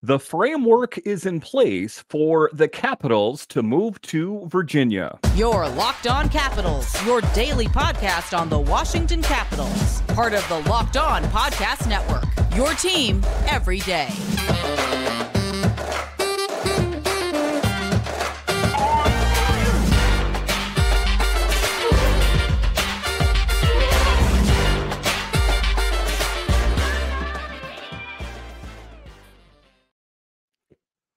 The framework is in place for the Capitals to move to Virginia. Your Locked On Capitals, your daily podcast on the Washington Capitals. Part of the Locked On Podcast Network. Your team every day.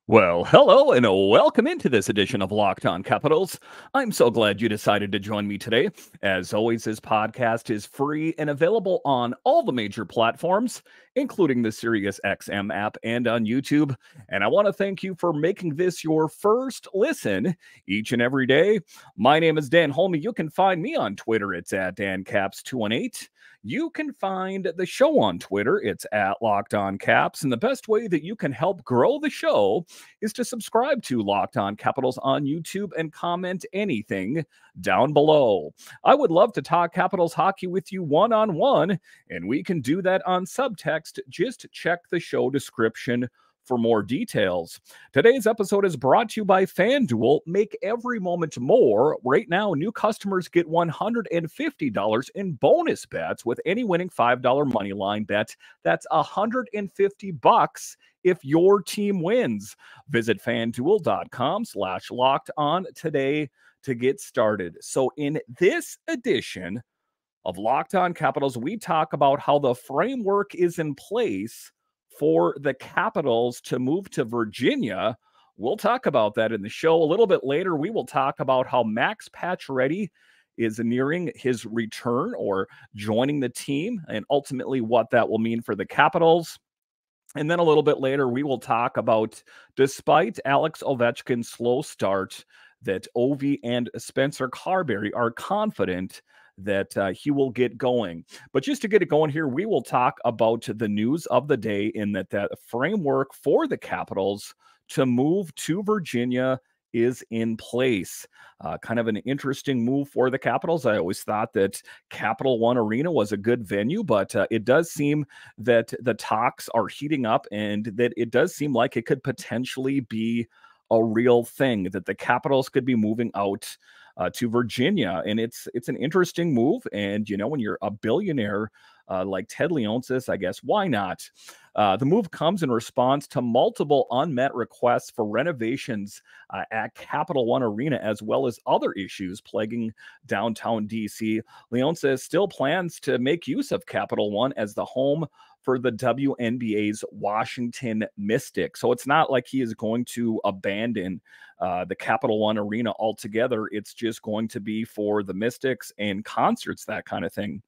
Well, hello and welcome into this edition of Locked On Capitals. I'm so glad you decided to join me today. As always, this podcast is free and available on all the major platforms, including the SiriusXM app and on YouTube. And I want to thank you for making this your first listen each and every day. My name is Dan Holme. You can find me on Twitter. It's at DanCaps218. You can find the show on Twitter. It's at Locked On Caps. And the best way that you can help grow the show is to subscribe to Locked On Capitals on YouTube and comment anything down below. I would love to talk Capitals hockey with you one-on-one, and we can do that on subtext. Just check the show description for more details. Today's episode is brought to you by FanDuel. Make every moment more. Right now, new customers get $150 in bonus bets with any winning $5 money line bet. That's $150 if your team wins. Visit FanDuel.com/locked on today to get started. So in this edition of Locked On Capitals, we talk about how the framework is in place for the Capitals to move to Virginia. We'll talk about that in the show. A little bit later, we will talk about how Max PAcioretty is nearing his return or joining the team, and ultimately what that will mean for the Capitals. And then a little bit later, we will talk about, despite Alex Ovechkin's slow start, that Ovi and Spencer Carbery are confident that he will get going. But just to get it going here, we will talk about the news of the day in that framework for the Capitals to move to Virginia is in place. Kind of an interesting move for the Capitals. I always thought that Capital One Arena was a good venue, but it does seem that the talks are heating up and that it does seem like it could potentially be a real thing, that the Capitals could be moving out to Virginia. And it's an interesting move. And, you know, when you're a billionaire like Ted Leonsis, I guess, why not? The move comes in response to multiple unmet requests for renovations at Capital One Arena, as well as other issues plaguing downtown DC. Leonsis still plans to make use of Capital One as the home for the WNBA's Washington Mystics. So it's not like he is going to abandon the Capital One Arena altogether. It's just going to be for the Mystics and concerts, that kind of thing.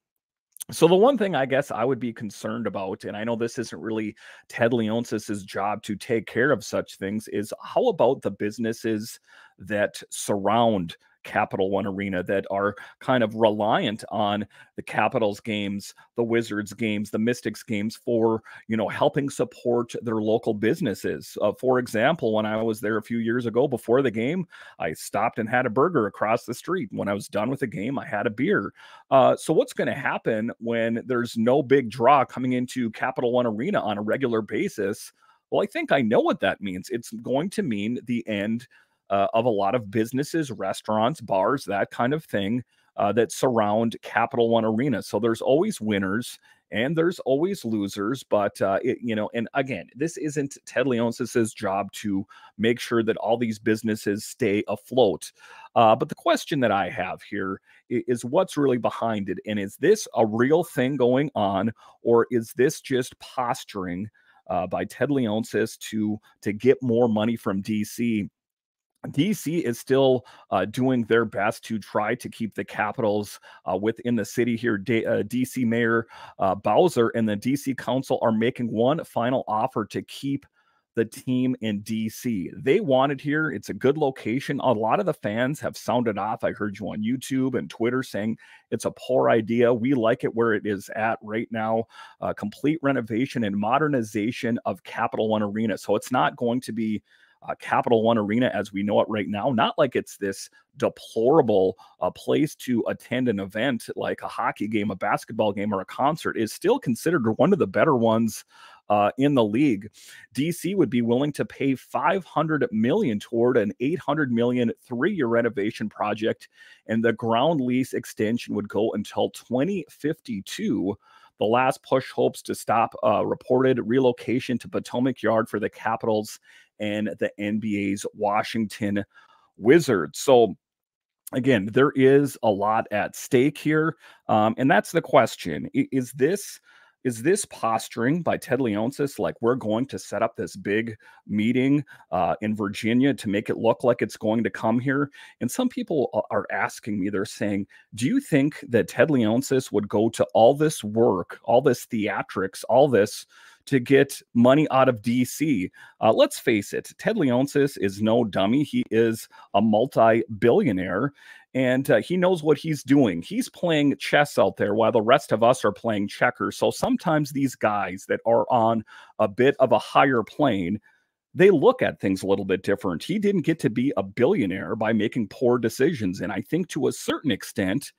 So the one thing I guess I would be concerned about, and I know this isn't really Ted Leonsis's job to take care of such things, is how about the businesses that surround Capital One Arena that are kind of reliant on the Capitals games, the Wizards games, the Mystics games for, you know, helping support their local businesses. For example, when I was there a few years ago before the game, I stopped and had a burger across the street. When I was done with the game, I had a beer. So what's going to happen when there's no big draw coming into Capital One Arena on a regular basis? Well, I think I know what that means. It's going to mean the end of a lot of businesses, restaurants, bars, that kind of thing that surround Capital One Arena. So there's always winners and there's always losers. But, and again, this isn't Ted Leonsis's job to make sure that all these businesses stay afloat. But the question that I have here is what's really behind it? And is this a real thing going on, or is this just posturing by Ted Leonsis to get more money from DC? DC is still doing their best to try to keep the Capitals within the city here. DC Mayor Bowser and the DC Council are making one final offer to keep the team in DC. They want it here. It's a good location. A lot of the fans have sounded off. I heard you on YouTube and Twitter saying it's a poor idea. We like it where it is at right now. Complete renovation and modernization of Capital One Arena. So it's not going to be Capital One Arena as we know it right now. Not like it's this deplorable place to attend an event like a hockey game, a basketball game, or a concert. Is still considered one of the better ones in the league. DC would be willing to pay $500 million toward an $800 million 3-year renovation project, and the ground lease extension would go until 2052. The last push hopes to stop reported relocation to Potomac Yard for the Capitals and the NBA's Washington Wizards. So again, there is a lot at stake here. And that's the question. Is this posturing by Ted Leonsis, like we're going to set up this big meeting in Virginia to make it look like it's going to come here? And some people are asking me, they're saying, do you think that Ted Leonsis would go to all this work, all this theatrics, all this to get money out of DC? Let's face it, Ted Leonsis is no dummy. He is a multi-billionaire, and he knows what he's doing. He's playing chess out there while the rest of us are playing checkers. So sometimes these guys that are on a bit of a higher plane, they look at things a little bit different. He didn't get to be a billionaire by making poor decisions. And I think to a certain extent,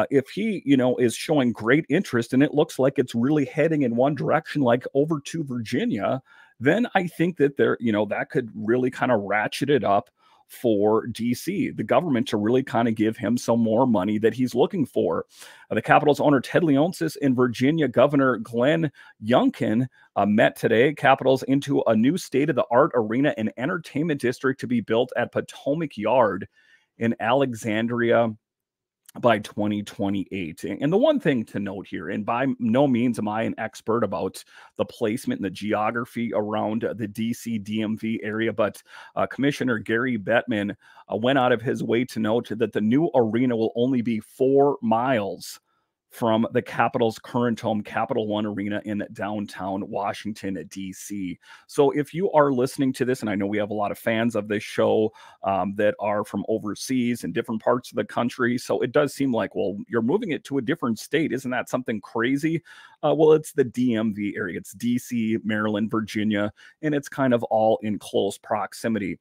if he, is showing great interest and it looks like it's really heading in one direction, like over to Virginia, then I think that that could really kind of ratchet it up for DC, the government, to really kind of give him some more money that he's looking for. The Capitals owner Ted Leonsis and Virginia Governor Glenn Youngkin met today. Capitals into a new state-of-the-art arena and entertainment district to be built at Potomac Yard in Alexandria by 2028. And the one thing to note here, and by no means am I an expert about the placement and the geography around the DC DMV area, but Commissioner Gary Bettman went out of his way to note that the new arena will only be 4 miles from the Capitals' current home, Capital One Arena in downtown Washington, D.C. So if you are listening to this, and I know we have a lot of fans of this show that are from overseas and different parts of the country, so it does seem like, well, you're moving it to a different state. Isn't that something crazy? Well, it's the DMV area. It's D.C., Maryland, Virginia, and it's kind of all in close proximity.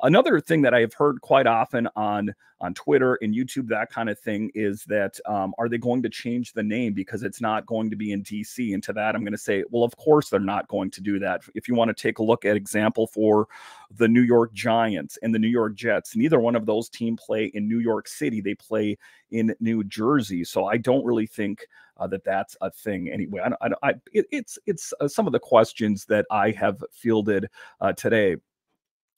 Another thing that I have heard quite often on Twitter and YouTube, that kind of thing, is that are they going to change the name because it's not going to be in DC? And to that, I'm going to say, well, of course they're not going to do that. If you want to take a look at example for the New York Giants and the New York Jets, neither one of those teams play in New York City. They play in New Jersey. So I don't really think that that's a thing anyway. It's some of the questions that I have fielded today.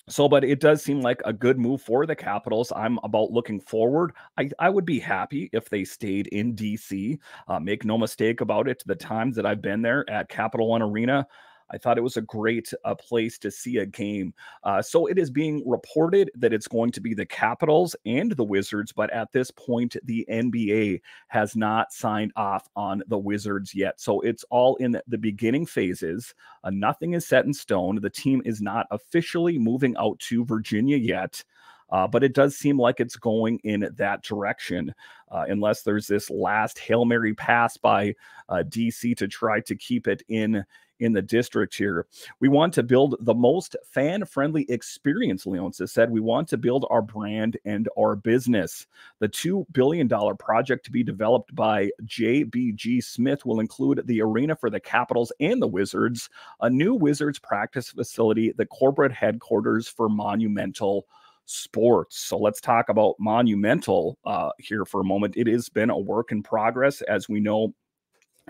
So, but it does seem like a good move for the Capitals. I'm about looking forward. I would be happy if they stayed in DC. Make no mistake about it, the times that I've been there at Capital One Arena, I thought it was a great place to see a game. So it is being reported that it's going to be the Capitals and the Wizards, but at this point, the NBA has not signed off on the Wizards yet. So it's all in the beginning phases. Nothing is set in stone. The team is not officially moving out to Virginia yet. But it does seem like it's going in that direction, unless there's this last Hail Mary pass by DC to try to keep it in the district here. We want to build the most fan-friendly experience, Leonsis said. We want to build our brand and our business. The $2 billion project to be developed by JBG Smith will include the arena for the Capitals and the Wizards, a new Wizards practice facility, the corporate headquarters for Monumental Sports. So let's talk about Monumental here for a moment. It has been a work in progress, as we know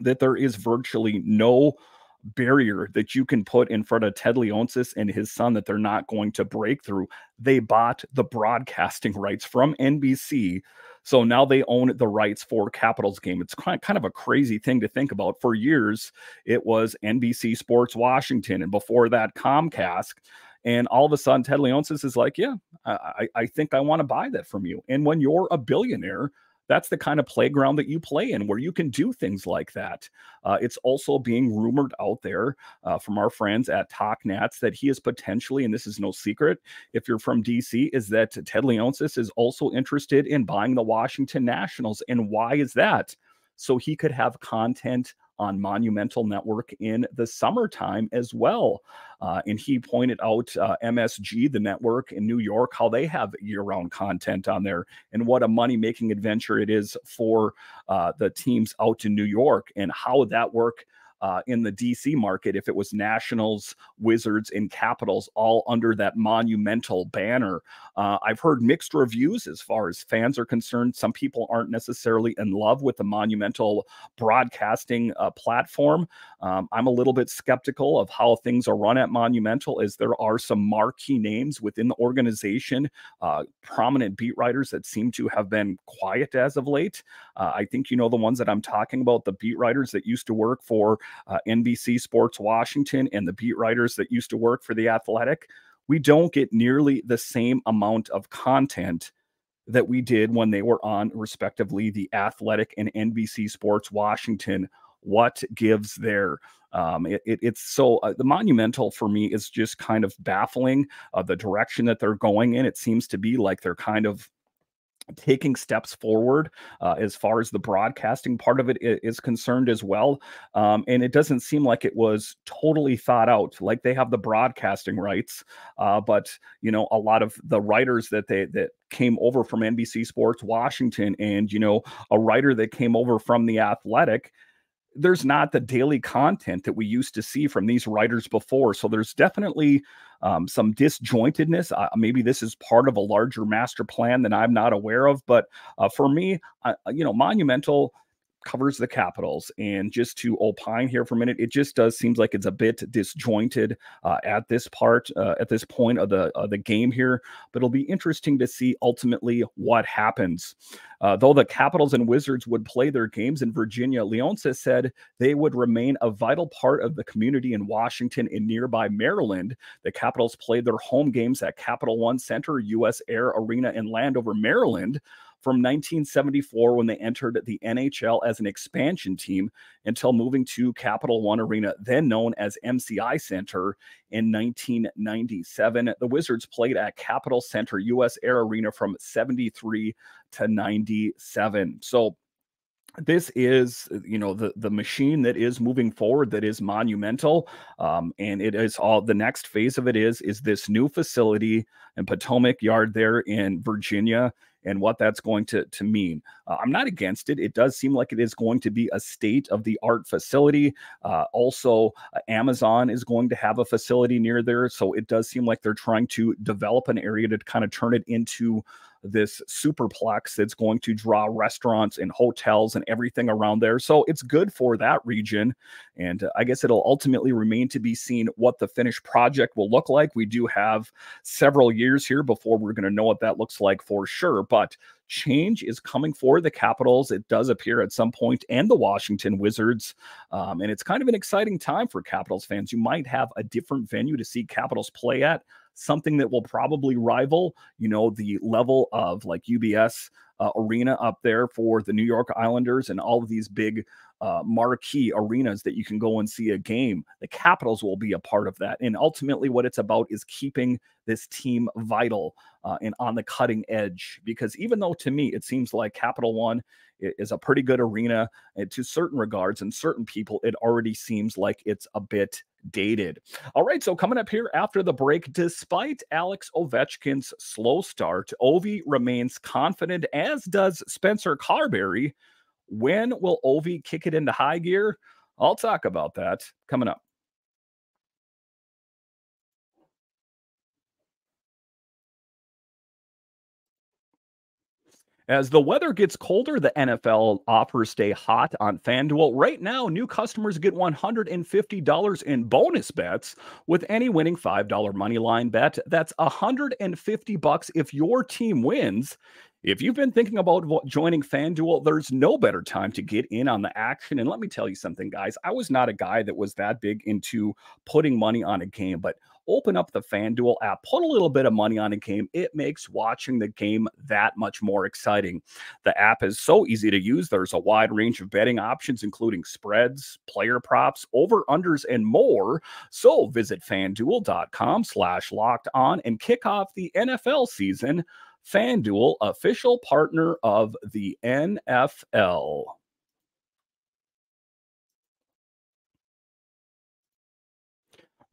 that there is virtually no barrier that you can put in front of Ted Leonsis and his son that they're not going to break through. They bought the broadcasting rights from NBC, so now they own the rights for Capitals game. It's kind of a crazy thing to think about. For years, it was NBC Sports Washington, and before that, Comcast. And all of a sudden, Ted Leonsis is like, yeah, I think I want to buy that from you. And when you're a billionaire, that's the kind of playground that you play in, where you can do things like that. It's also being rumored out there from our friends at TalkNats that he is potentially, and this is no secret if you're from DC, is that Ted Leonsis is also interested in buying the Washington Nationals. And why is that? So he could have content on Monumental Network in the summertime as well. And he pointed out MSG, the network in New York, how they have year-round content on there, and what a money-making adventure it is for the teams out in New York, and how that work in the DC market if it was Nationals, Wizards, and Capitals all under that monumental banner. I've heard mixed reviews as far as fans are concerned. Some people aren't necessarily in love with the monumental broadcasting platform. I'm a little bit skeptical of how things are run at Monumental, as there are some marquee names within the organization, prominent beat writers that seem to have been quiet as of late. I think you know the ones that I'm talking about, the beat writers that used to work for NBC Sports Washington and the beat writers that used to work for The Athletic. We don't get nearly the same amount of content that we did when they were on, respectively, The Athletic and NBC Sports Washington. What gives there? It's so the Monumental for me is just kind of baffling, the direction that they're going in. It seems to be like they're kind of taking steps forward as far as the broadcasting part of it is concerned as well. And it doesn't seem like it was totally thought out. Like they have the broadcasting rights, but you know, a lot of the writers that came over from NBC Sports Washington, and you know, a writer that came over from The Athletic, there's not the daily content that we used to see from these writers before. So there's definitely some disjointedness. Maybe this is part of a larger master plan that I'm not aware of. But for me, you know, Monumental covers the Capitals, and just to opine here for a minute, it just does seems like it's a bit disjointed at this point of the game here. But it'll be interesting to see ultimately what happens. Though the Capitals and Wizards would play their games in Virginia, Leonsis said they would remain a vital part of the community in Washington and nearby Maryland. The Capitals played their home games at Capital One Center, U.S. Air Arena in Landover, Maryland, from 1974 when they entered the NHL as an expansion team until moving to Capital One Arena, then known as MCI Center, in 1997. The Wizards played at Capital Center U.S. Air Arena from 73 to 97. So this is, you know, the machine that is moving forward, that is Monumental, and it is all, the next phase of it is this new facility in Potomac Yard there in Virginia, and what that's going to mean. I'm not against it. It does seem like it is going to be a state-of-the-art facility. Also, Amazon is going to have a facility near there, so it does seem like they're trying to develop an area to kind of turn it into this superplex that's going to draw restaurants and hotels and everything around there. So it's good for that region. And I guess it'll ultimately remain to be seen what the finished project will look like. We do have several years here before we're going to know what that looks like for sure. But change is coming for the Capitals, it does appear, at some point, and the Washington Wizards. And it's kind of an exciting time for Capitals fans. You might have a different venue to see Capitals play at, something that will probably rival, you know, the level of like UBS Arena up there for the New York Islanders and all of these big marquee arenas that you can go and see a game. The Capitals will be a part of that. And ultimately what it's about is keeping this team vital and on the cutting edge, because even though to me it seems like Capital One is a pretty good arena, and to certain regards and certain people, it already seems like it's a bit dated. All right, so coming up here after the break, despite Alex Ovechkin's slow start, Ovi remains confident, as does Spencer Carbery. When will Ovi kick it into high gear? I'll talk about that coming up. As the weather gets colder, the NFL offers stay hot on FanDuel. Right now, new customers get $150 in bonus bets with any winning $5 money line bet. That's $150 if your team wins. If you've been thinking about joining FanDuel, there's no better time to get in on the action. And let me tell you something, guys. I was not a guy that was that big into putting money on a game, but open up the FanDuel app, put a little bit of money on a game. It makes watching the game that much more exciting. The app is so easy to use. There's a wide range of betting options, including spreads, player props, over-unders, and more. So visit FanDuel.com/locked-on and kick off the NFL season. FanDuel, official partner of the NFL.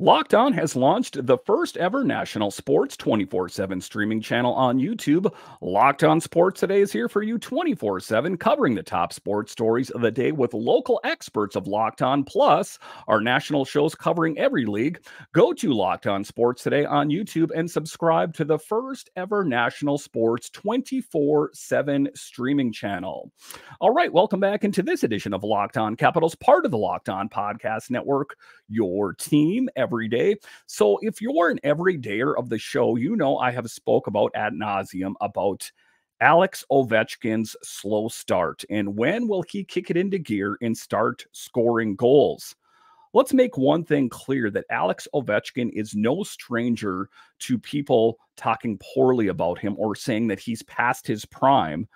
Locked On has launched the first ever national sports 24/7 streaming channel on YouTube. Locked On Sports Today is here for you 24/7, covering the top sports stories of the day with local experts of Locked On, plus our national shows covering every league. Go to Locked On Sports Today on YouTube and subscribe to the first ever national sports 24/7 streaming channel. All right, welcome back into this edition of Locked On Capitals, part of the Locked On Podcast Network, your team every day. So if you're an everydayer of the show, you know I have spoke about ad nauseum about Alex Ovechkin's slow start and when will he kick it into gear and start scoring goals. Let's make one thing clear, that Alex Ovechkin is no stranger to people talking poorly about him or saying that he's past his prime.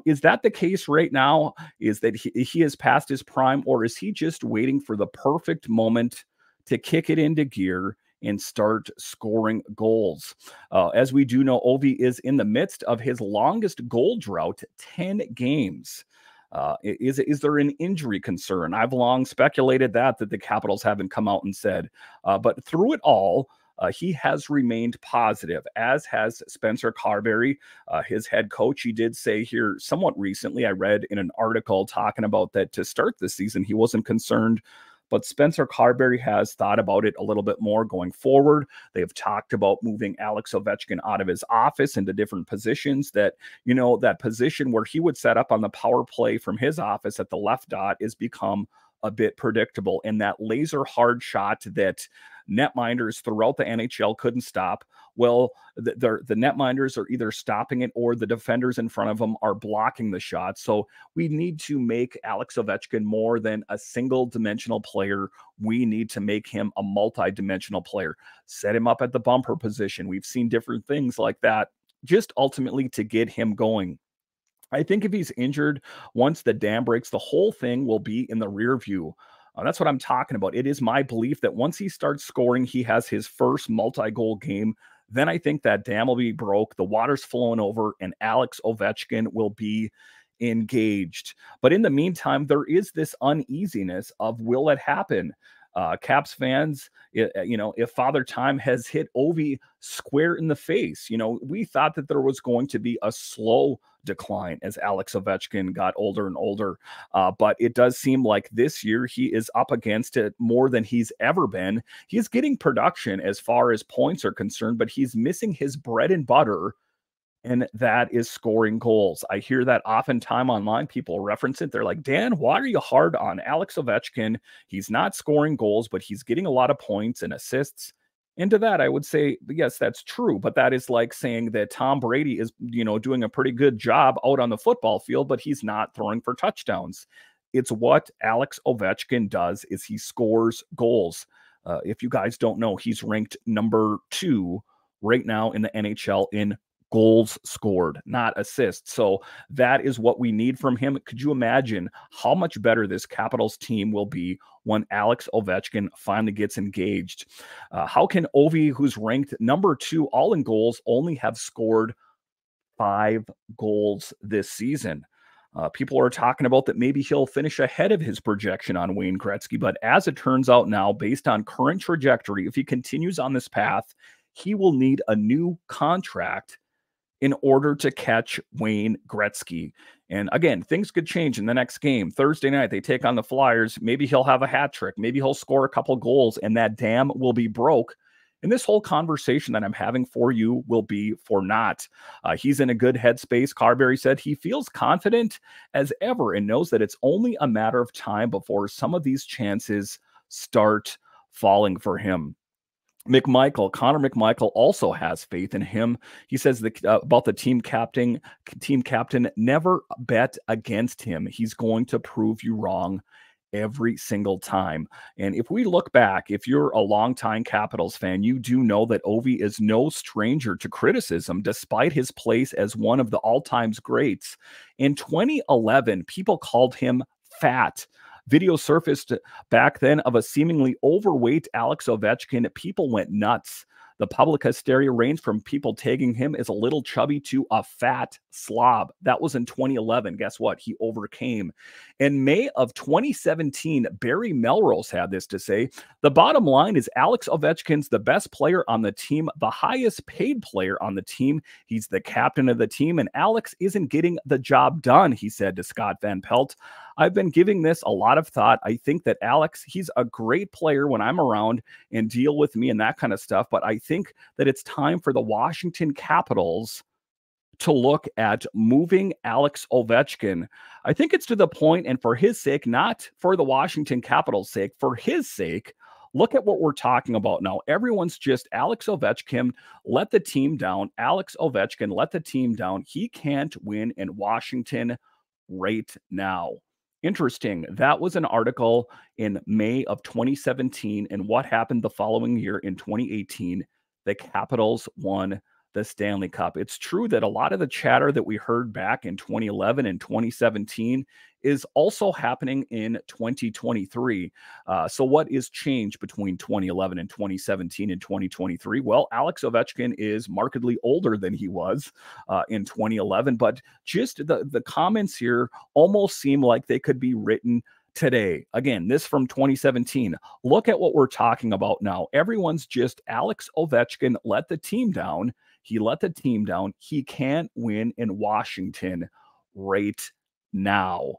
Is that the case right now? Is that he is past his prime, or is he just waiting for the perfect moment to kick it into gear and start scoring goals? As we do know, Ovi is in the midst of his longest goal drought, 10 games. Is there an injury concern? I've long speculated that the Capitals haven't come out and said. But through it all, he has remained positive, as has Spencer Carbery, his head coach. He did say here somewhat recently, I read in an article talking about that to start the season, he wasn't concerned. But Spencer Carbery has thought about it a little bit more going forward. They've talked about moving Alex Ovechkin out of his office into different positions, that, you know, that position where he would set up on the power play from his office at the left dot is become a bit predictable. And that laser hard shot that netminders throughout the NHL couldn't stop, well, the netminders are either stopping it or the defenders in front of them are blocking the shot. So we need to make Alex Ovechkin more than a single-dimensional player. We need to make him a multi-dimensional player. Set him up at the bumper position. We've seen different things like that, just ultimately to get him going. I think if he's injured, once the dam breaks, the whole thing will be in the rear view. That's what I'm talking about. It is my belief that once he starts scoring, he has his first multi-goal game, then I think that dam will be broke, the water's flowing over, and Alex Ovechkin will be engaged. But in the meantime, there is this uneasiness of, will it happen? Caps fans, if Father Time has hit Ovi square in the face, we thought that there was going to be a slow decline as Alex Ovechkin got older and older. But it does seem like this year he is up against it more than he's ever been. He's getting production as far as points are concerned, but he's missing his bread and butter, and that is scoring goals. I hear that oftentimes online. People reference it. They're like, Dan, why are you hard on Alex Ovechkin? He's not scoring goals, but he's getting a lot of points and assists. And to that, I would say, yes, that's true. But that is like saying that Tom Brady is, doing a pretty good job out on the football field, but he's not throwing for touchdowns. It's what Alex Ovechkin does, is he scores goals. If you guys don't know, he's ranked number 2 right now in the NHL in goals scored, not assists. So that is what we need from him. Could you imagine how much better this Capitals team will be when Alex Ovechkin finally gets engaged? How can Ovi, who's ranked number 2 all in goals, only have scored 5 goals this season? People are talking about that maybe he'll finish ahead of his projection on Wayne Gretzky. But as it turns out now, based on current trajectory, if he continues on this path, he will need a new contract in order to catch Wayne Gretzky. And again, things could change in the next game. Thursday night, they take on the Flyers. Maybe he'll have a hat trick. Maybe he'll score a couple goals, and that dam will be broke. And this whole conversation that I'm having for you will be for naught. He's in a good headspace. Carbery said he feels confident as ever and knows that it's only a matter of time before some of these chances start falling for him. Connor McMichael also has faith in him. He says about the team captain, never bet against him. He's going to prove you wrong every single time. And if we look back, if you're a longtime Capitals fan, you do know that Ovi is no stranger to criticism, despite his place as one of the all-time greats. In 2011, people called him fat. Video surfaced back then of a seemingly overweight Alex Ovechkin. People went nuts. The public hysteria ranged from people tagging him as a little chubby to a fat slob. That was in 2011. Guess what? He overcame. In May of 2017, Barry Melrose had this to say. The bottom line is Alex Ovechkin's the best player on the team, the highest paid player on the team. He's the captain of the team, and Alex isn't getting the job done, he said to Scott Van Pelt. I've been giving this a lot of thought. I think that Alex, he's a great player when I'm around and deal with me and that kind of stuff. But I think that it's time for the Washington Capitals to look at moving Alex Ovechkin. I think it's to the point, and for his sake, not for the Washington Capitals' sake, for his sake, look at what we're talking about now. Everyone's just Alex Ovechkin let the team down. Alex Ovechkin let the team down. He can't win in Washington right now. Interesting. That was an article in May of 2017. And what happened the following year in 2018? The Capitals won the Stanley Cup. It's true that a lot of the chatter that we heard back in 2011 and 2017 is also happening in 2023. So what is changed between 2011 and 2017 and 2023? Well, Alex Ovechkin is markedly older than he was in 2011, but just the comments here almost seem like they could be written today. Again, this from 2017. Look at what we're talking about now. Everyone's just Alex Ovechkin let the team down. He let the team down. He can't win in Washington right now.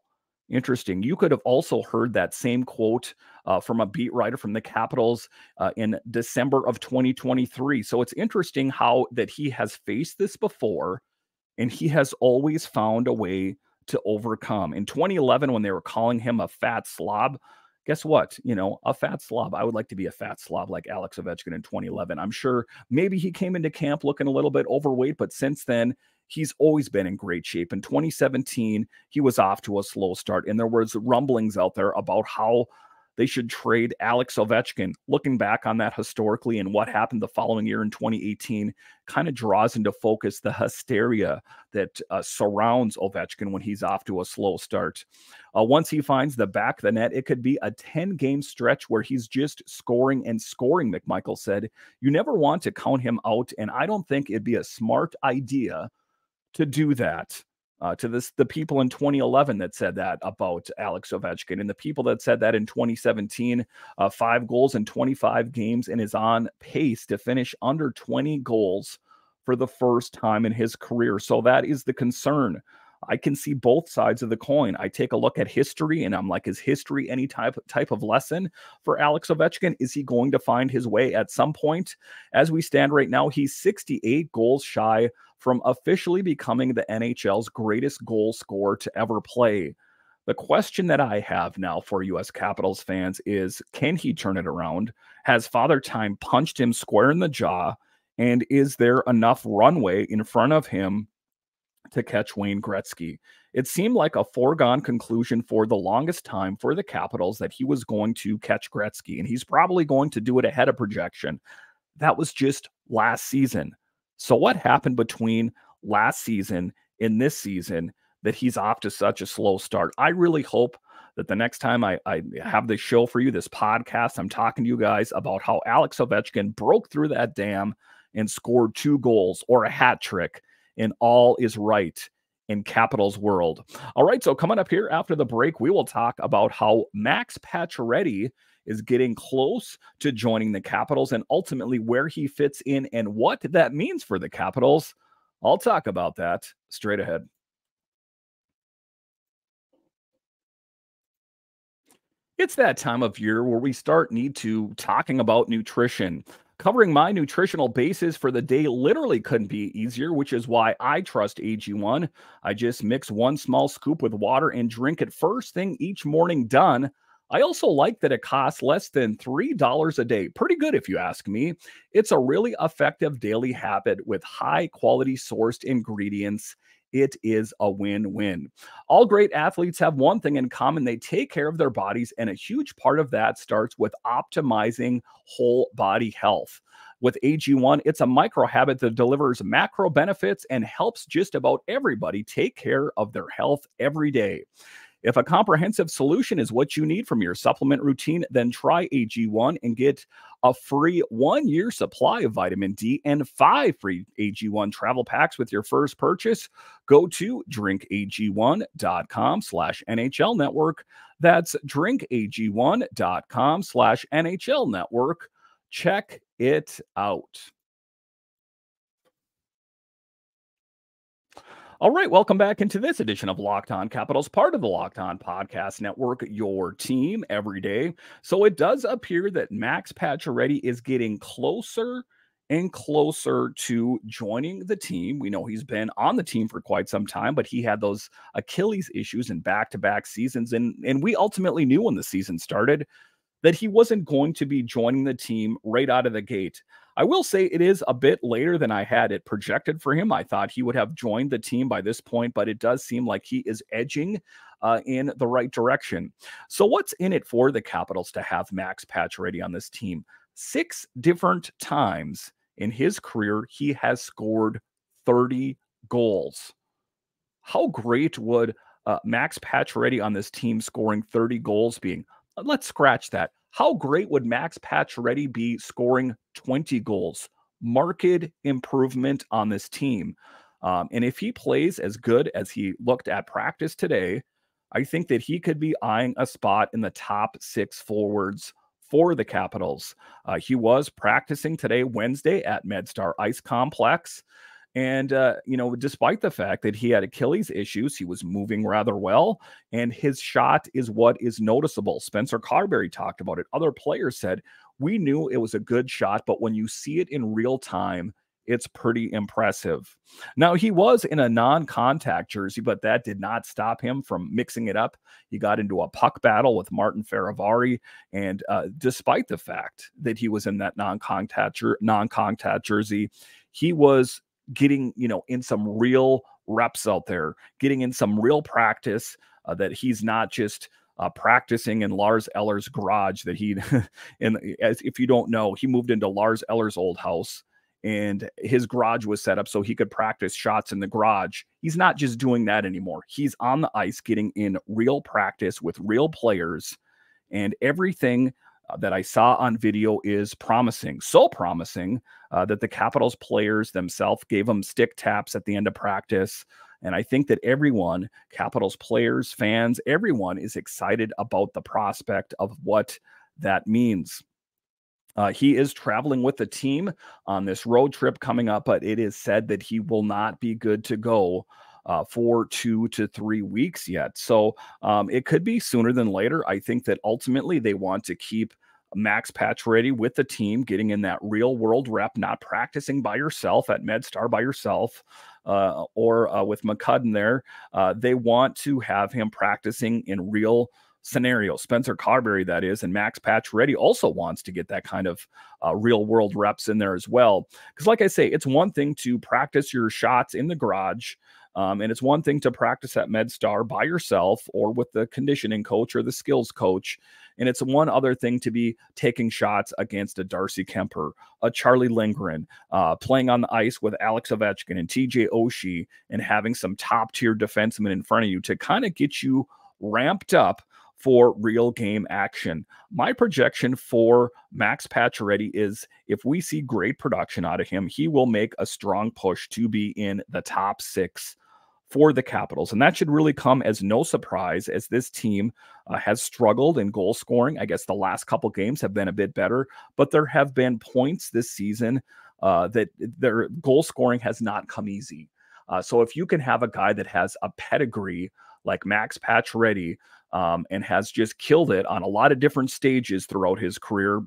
Interesting. You could have also heard that same quote from a beat writer from the Capitals in December of 2023. So it's interesting how that he has faced this before, and he has always found a way to overcome. In 2011, when they were calling him a fat slob, guess what? You know, a fat slob. I would like to be a fat slob like Alex Ovechkin in 2011. I'm sure maybe he came into camp looking a little bit overweight, but since then, he's always been in great shape. In 2017, he was off to a slow start, and there was rumblings out there about how they should trade Alex Ovechkin. Looking back on that historically and what happened the following year in 2018 kind of draws into focus the hysteria that surrounds Ovechkin when he's off to a slow start. Once he finds the back of the net, it could be a 10-game stretch where he's just scoring and scoring, McMichael said. You never want to count him out, and I don't think it'd be a smart idea to do that. The people in 2011 that said that about Alex Ovechkin, and the people that said that in 2017, 5 goals in 25 games, and is on pace to finish under 20 goals for the first time in his career. So that is the concern. I can see both sides of the coin. I take a look at history and I'm like, is history any type of lesson for Alex Ovechkin? Is he going to find his way at some point? As we stand right now, he's 68 goals shy from officially becoming the NHL's greatest goal scorer to ever play. The question that I have now for U.S. Capitals fans is, can he turn it around? Has Father Time punched him square in the jaw? And is there enough runway in front of him to catch Wayne Gretzky? It seemed like a foregone conclusion for the longest time for the Capitals that he was going to catch Gretzky, and he's probably going to do it ahead of projection. That was just last season. So what happened between last season and this season that he's off to such a slow start? I really hope that the next time I have this show for you, this podcast, I'm talking to you guys about how Alex Ovechkin broke through that dam and scored 2 goals or a hat trick, and all is right in Capitals world. All right, so coming up here after the break, we will talk about how Max PAcioretty is getting close to joining the Capitals and ultimately where he fits in and what that means for the Capitals. I'll talk about that straight ahead. It's that time of year where we need to talking about nutrition. Covering my nutritional basis for the day literally couldn't be easier, which is why I trust AG1. I just mix 1 small scoop with water and drink it first thing each morning. Done. I also like that it costs less than $3 a day. Pretty good if you ask me. It's a really effective daily habit with high quality sourced ingredients. It is a win-win. All great athletes have one thing in common. They take care of their bodies, and a huge part of that starts with optimizing whole body health. With AG1, it's a micro habit that delivers macro benefits and helps just about everybody take care of their health every day. If a comprehensive solution is what you need from your supplement routine, then try AG1 and get a free 1-year supply of vitamin D and 5 free AG1 travel packs with your first purchase. Go to drinkag1.com/NHL network. That's drinkag1.com/NHL network. Check it out. All right, welcome back into this edition of Locked On Capitals, part of the Locked On Podcast Network, your team every day. So it does appear that Max PAcioretty is getting closer and closer to joining the team. We know he's been on the team for quite some time, but he had those Achilles issues in back-to-back seasons. And we ultimately knew when the season started that he wasn't going to be joining the team right out of the gate. I will say it is a bit later than I had it projected for him. I thought he would have joined the team by this point, but it does seem like he is edging in the right direction. So what's in it for the Capitals to have Max PAcioretty on this team? 6 different times in his career, he has scored 30 goals. How great would Max PAcioretty on this team scoring 30 goals being? Let's scratch that. How great would Max PAcioretty be scoring 20 goals? Marked improvement on this team. And if he plays as good as he looked at practice today, I think that he could be eyeing a spot in the top 6 forwards for the Capitals. He was practicing today, Wednesday, at MedStar Ice Complex. And, despite the fact that he had Achilles issues, he was moving rather well, and his shot is what is noticeable. Spencer Carbery talked about it. Other players said, we knew it was a good shot, but when you see it in real time, it's pretty impressive. Now, he was in a non-contact jersey, but that did not stop him from mixing it up. He got into a puck battle with Martin Feravari, and despite the fact that he was in that non-contact jersey, he was getting, in some real reps out there, getting in some real practice, that he's not just practicing in Lars Eller's garage that as if you don't know, he moved into Lars Eller's old house and his garage was set up so he could practice shots in the garage. He's not just doing that anymore. He's on the ice getting in real practice with real players, and everything that I saw on video is promising. So promising that the Capitals players themselves gave him stick taps at the end of practice. And I think that everyone, Capitals players, fans, everyone is excited about the prospect of what that means. He is traveling with the team on this road trip coming up, but it is said that he will not be good to go for 2 to 3 weeks yet. So it could be sooner than later. I think that ultimately they want to keep Max PAcioretty with the team, getting in that real world rep, not practicing by yourself at MedStar by yourself or with McCudden there. They want to have him practicing in real scenarios. Spencer Carbery, that is, and Max PAcioretty also wants to get that kind of real world reps in there as well. Because like I say, it's one thing to practice your shots in the garage, and it's one thing to practice at MedStar by yourself or with the conditioning coach or the skills coach. And it's one other thing to be taking shots against a Darcy Kemper, a Charlie Lindgren, playing on the ice with Alex Ovechkin and TJ Oshie, and having some top tier defensemen in front of you to kind of get you ramped up for real game action. My projection for Max PAcioretty is if we see great production out of him, he will make a strong push to be in the top 6 for the Capitals. And that should really come as no surprise, as this team has struggled in goal scoring. I guess the last couple games have been a bit better, but there have been points this season that their goal scoring has not come easy. So if you can have a guy that has a pedigree like Max PAcioretty, and has just killed it on a lot of different stages throughout his career,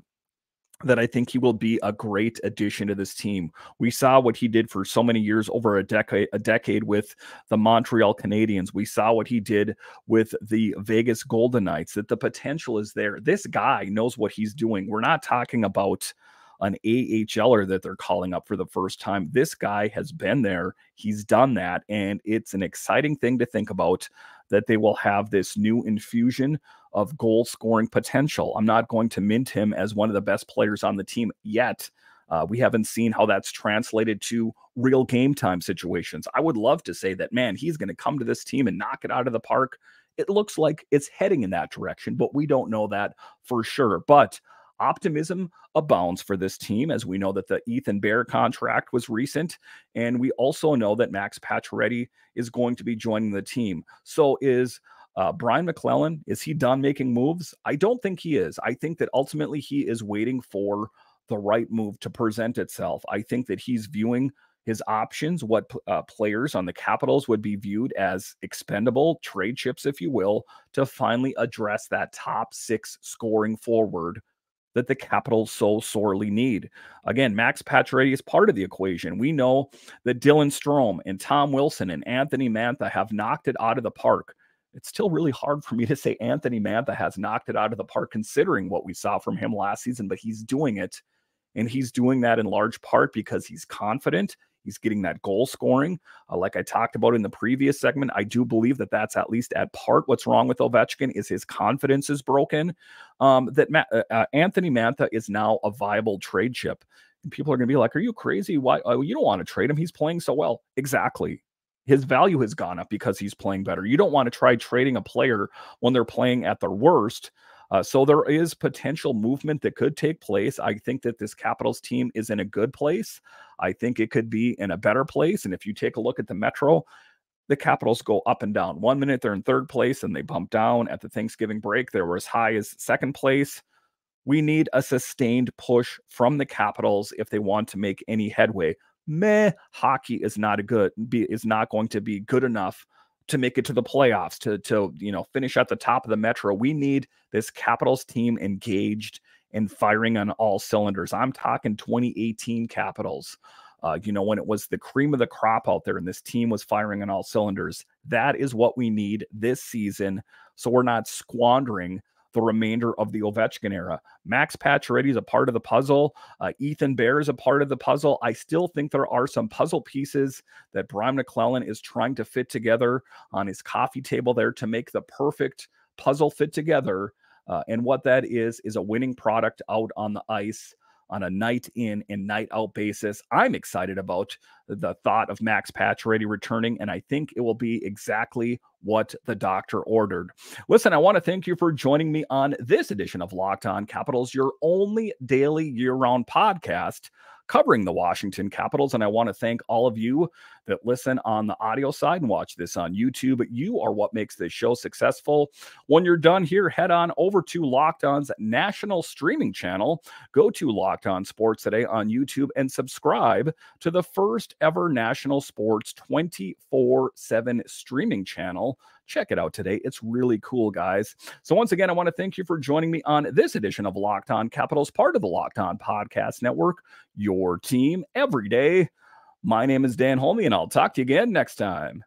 that I think he will be a great addition to this team. We saw what he did for so many years, over a decade with the Montreal Canadiens. We saw what he did with the Vegas Golden Knights, that the potential is there. This guy knows what he's doing. We're not talking about an AHLer that they're calling up for the first time. This guy has been there. He's done that. And it's an exciting thing to think about, that they will have this new infusion of goal scoring potential. I'm not going to mint him as one of the best players on the team yet. We haven't seen how that's translated to real game time situations. I would love to say that, man, he's going to come to this team and knock it out of the park. it looks like it's heading in that direction, but we don't know that for sure. But optimism abounds for this team, as we know that the Ethan Bear contract was recent, and we also know that Max PAcioretty is going to be joining the team. So is Brian McClellan, is he done making moves? I don't think he is. I think that ultimately he is waiting for the right move to present itself. I think that he's viewing his options, what players on the Capitals would be viewed as expendable, trade chips, if you will, to finally address that top 6 scoring forward that the Capitals so sorely need. Again, Max PAcioretty is part of the equation. We know that Dylan Strome and Tom Wilson and Anthony Mantha have knocked it out of the park. It's still really hard for me to say Anthony Mantha has knocked it out of the park considering what we saw from him last season, but he's doing it. And he's doing that in large part because he's confident. He's getting that goal scoring. Like I talked about in the previous segment, I do believe that that's at least at part what's wrong with Ovechkin is his confidence is broken. Anthony Mantha is now a viable trade chip. And people are going to be like, are you crazy? Why? You don't want to trade him. He's playing so well. Exactly. His value has gone up because he's playing better. You don't want to try trading a player when they're playing at their worst. So there is potential movement that could take place. I think that this Capitals team is in a good place. I think it could be in a better place. And if you take a look at the Metro, the Capitals go up and down. 1 minute they're in third place and they bump down. At the Thanksgiving break, they were as high as second place. We need a sustained push from the Capitals if they want to make any headway. Hockey is not going to be good enough to make it to the playoffs, to finish at the top of the Metro. We need this Capitals team engaged and firing on all cylinders. I'm talking 2018 Capitals, when it was the cream of the crop out there and this team was firing on all cylinders. That is what we need this season, so we're not squandering the remainder of the Ovechkin era. Max PAcioretty is a part of the puzzle. Ethan Bear is a part of the puzzle. I still think there are some puzzle pieces that Brian McClellan is trying to fit together on his coffee table there to make the perfect puzzle fit together. And what that is a winning product out on the ice on a night in and night out basis. I'm excited about the thought of Max PAcioretty returning, and I think it will be exactly what the doctor ordered. Listen, I want to thank you for joining me on this edition of Locked On Capitals, your only daily year-round podcast covering the Washington Capitals. And I want to thank all of you that listen on the audio side and watch this on YouTube. You are what makes this show successful. When you're done here, head on over to Locked On's national streaming channel. Go to Locked On Sports Today on YouTube and subscribe to the first ever national sports 24/7 streaming channel. Check it out today. It's really cool, guys. So once again, I want to thank you for joining me on this edition of Locked On Capitals, part of the Locked On Podcast Network, your team every day. My name is Dan Holme, and I'll talk to you again next time.